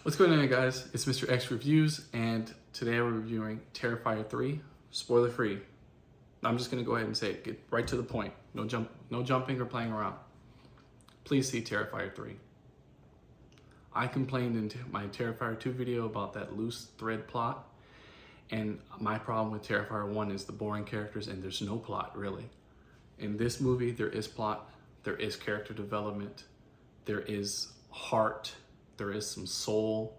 What's going on, guys? It's Mr. X Reviews, and today we're reviewing Terrifier 3, spoiler free. I'm just gonna go ahead and say it, get right to the point. No jumping or playing around. Please see Terrifier 3. I complained in my Terrifier 2 video about that loose thread plot, and my problem with Terrifier 1 is the boring characters and there's no plot, really. In this movie, there is plot, there is character development, there is heart, there is some soul.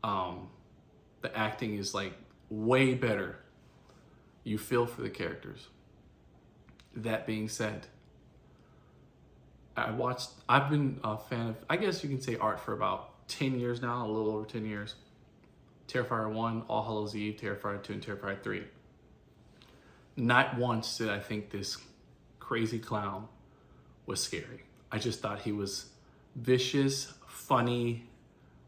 The acting is like way better. You feel for the characters. That being said, I've been a fan of, I guess you can say, art for about 10 years now, a little over 10 years. Terrifier 1, All Hallows Eve, Terrifier 2, and Terrifier 3. Not once did I think this crazy clown was scary. I just thought he was vicious, funny,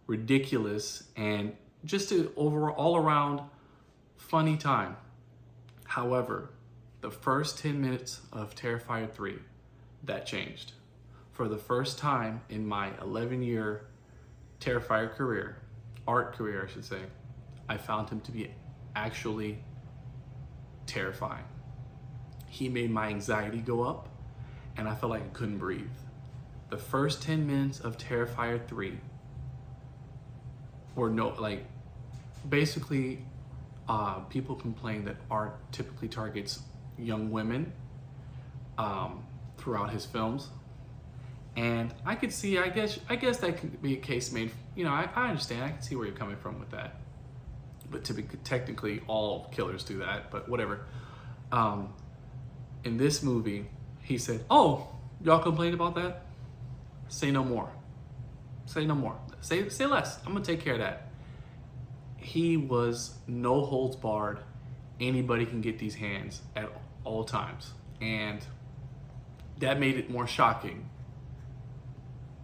ridiculous, and just an all around funny time. However, the first 10 minutes of Terrifier 3, that changed. For the first time in my 11-year Terrifier career, art career I should say, I found him to be actually terrifying. He made my anxiety go up, and I felt like I couldn't breathe. The first 10 minutes of Terrifier 3 were basically people complain that art typically targets young women throughout his films. And I could see, I guess that could be a case made, I understand, I can see where you're coming from with that. But technically all killers do that, but whatever. In this movie, he said, "Oh, y'all complained about that? Say no more. Say no more. Say less. I'm gonna take care of that." He was no holds barred. Anybody can get these hands at all times. And that made it more shocking.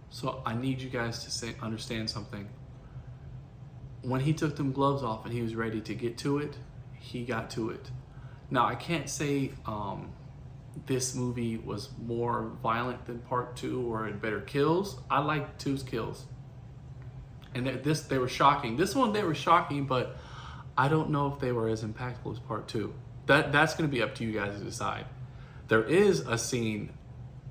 So I need you guys to understand something. When he took them gloves off and he was ready to get to it, he got to it. Now, I can't say this movie was more violent than part 2 or had better kills. I like 2's kills. And they were shocking. This one, they were shocking, but I don't know if they were as impactful as part 2. That's gonna be up to you guys to decide. There is a scene,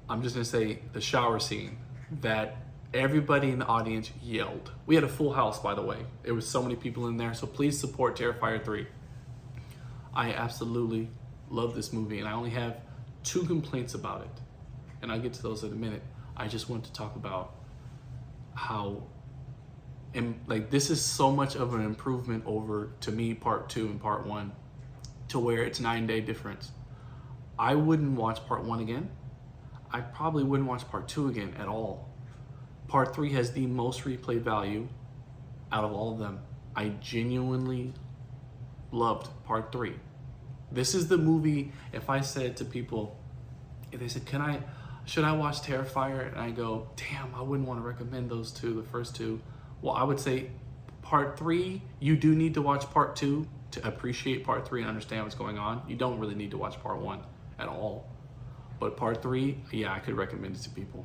I'm just gonna say the shower scene, that everybody in the audience yelled. We had a full house, by the way. There was so many people in there, so please support Terrifier 3. I absolutely love this movie, and I only have 2 complaints about it, and I'll get to those in a minute. I just want to talk about how, this is so much of an improvement over, to me, part 2 and part 1, to where it's 9-day difference. I wouldn't watch part 1 again. I probably wouldn't watch part 2 again at all. Part 3 has the most replay value out of all of them. I genuinely loved part 3. This is the movie, if I said to people, if they said, should I watch Terrifier? And I go, damn, I wouldn't want to recommend those 2, the first 2. Well, I would say part 3, you do need to watch part 2 to appreciate part 3 and understand what's going on. You don't really need to watch part 1 at all. But part 3, yeah, I could recommend it to people.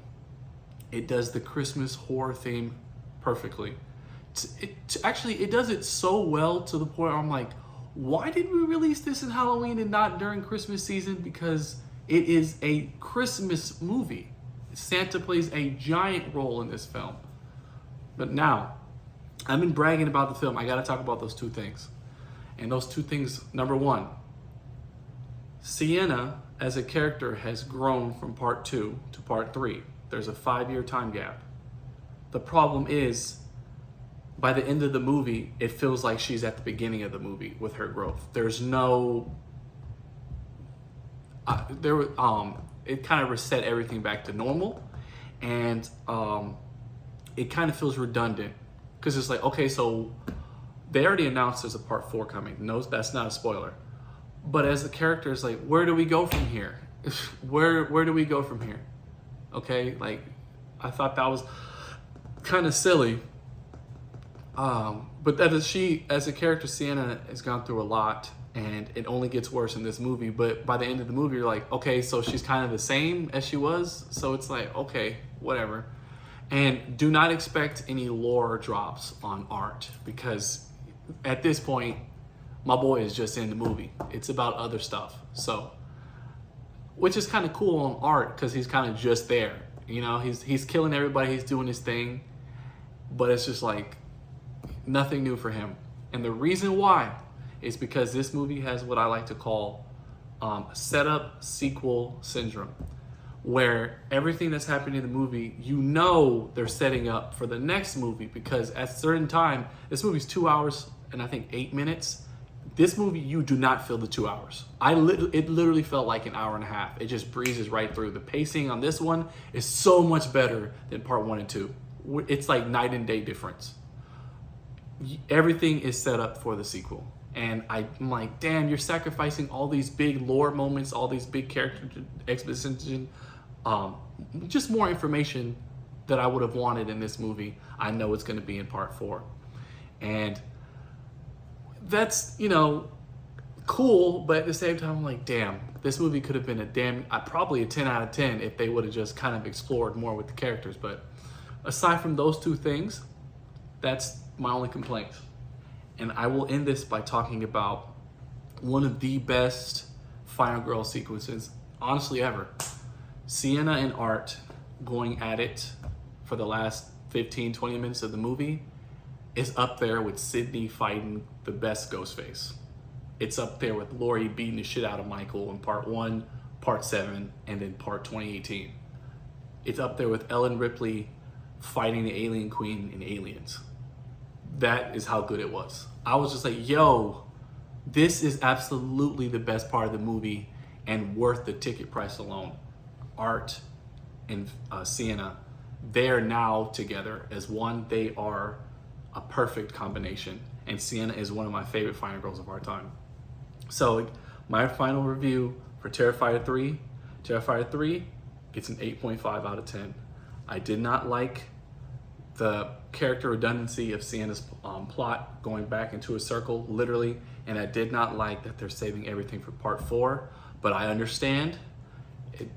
It does the Christmas horror theme perfectly. Actually, it does it so well to the point where I'm like, why did we release this in Halloween and not during Christmas season? Because it is a Christmas movie. Santa plays a giant role in this film. But now, I've been bragging about the film. I gotta talk about those 2 things. And those 2 things, number 1, Sienna as a character has grown from part 2 to part 3. There's a 5-year time gap. The problem is, by the end of the movie, it feels like she's at the beginning of the movie with her growth. There's no, it kind of reset everything back to normal, and it kind of feels redundant because it's like, okay, so they already announced there's a part 4 coming. No, that's not a spoiler. But as the character, is like, where do we go from here? Where do we go from here? Okay, like, I thought that was kind of silly. But that is, she, as a character, Sienna has gone through a lot, and it only gets worse in this movie. But by the end of the movie, you're like, okay, so she's kind of the same as she was. So it's like, okay, whatever. And do not expect any lore drops on art, because at this point, my boy is just in the movie. It's about other stuff. So, which is kind of cool on art, because he's kind of just there. You know, he's killing everybody, he's doing his thing, but it's just like nothing new for him. And the reason why is because this movie has what I like to call setup sequel syndrome, where everything that's happening in the movie, you know, they're setting up for the next movie, because at a certain time, this movie's 2 hours and I think 8 minutes. This movie, you do not feel the 2 hours. It literally felt like an hour and a half. It just breezes right through. The pacing on this one is so much better than part 1 and 2. It's like night and day difference. Everything is set up for the sequel. And I'm like, damn, you're sacrificing all these big lore moments, all these big character exposition, just more information that I would have wanted in this movie. I know it's going to be in part 4. And that's, you know, cool, but at the same time, I'm like, damn, this movie could have been probably a 10 out of 10 if they would have just kind of explored more with the characters. But aside from those two things, that's my only complaint. And I will end this by talking about one of the best Final Girl sequences, honestly, ever. Sienna and Art going at it for the last 15, 20 minutes of the movie is up there with Sydney fighting the best Ghostface. It's up there with Laurie beating the shit out of Michael in part 1, part 7, and then part 2018. It's up there with Ellen Ripley fighting the Alien Queen in Aliens. That is how good it was. I was just like, yo, this is absolutely the best part of the movie and worth the ticket price alone. Art and Sienna, they're now together as one. They are a perfect combination. And Sienna is one of my favorite Final Girls of our time. So my final review for Terrifier 3. Terrifier 3 gets an 8.5 out of 10. I did not like the character redundancy of Sienna's plot going back into a circle, literally, and I did not like that they're saving everything for part 4, but I understand.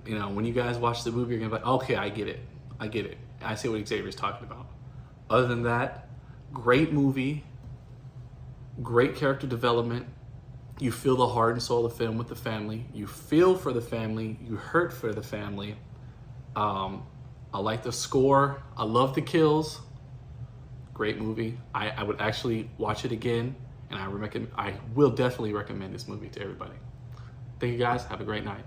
You know, when you guys watch the movie, you're gonna be like, okay, I get it. I see what Xavier's talking about. Other than that, great movie, great character development. You feel the heart and soul of the film with the family. You feel for the family. You hurt for the family. I like the score. I love the kills. Great movie. I would actually watch it again, and I will definitely recommend this movie to everybody. Thank you guys. Have a great night.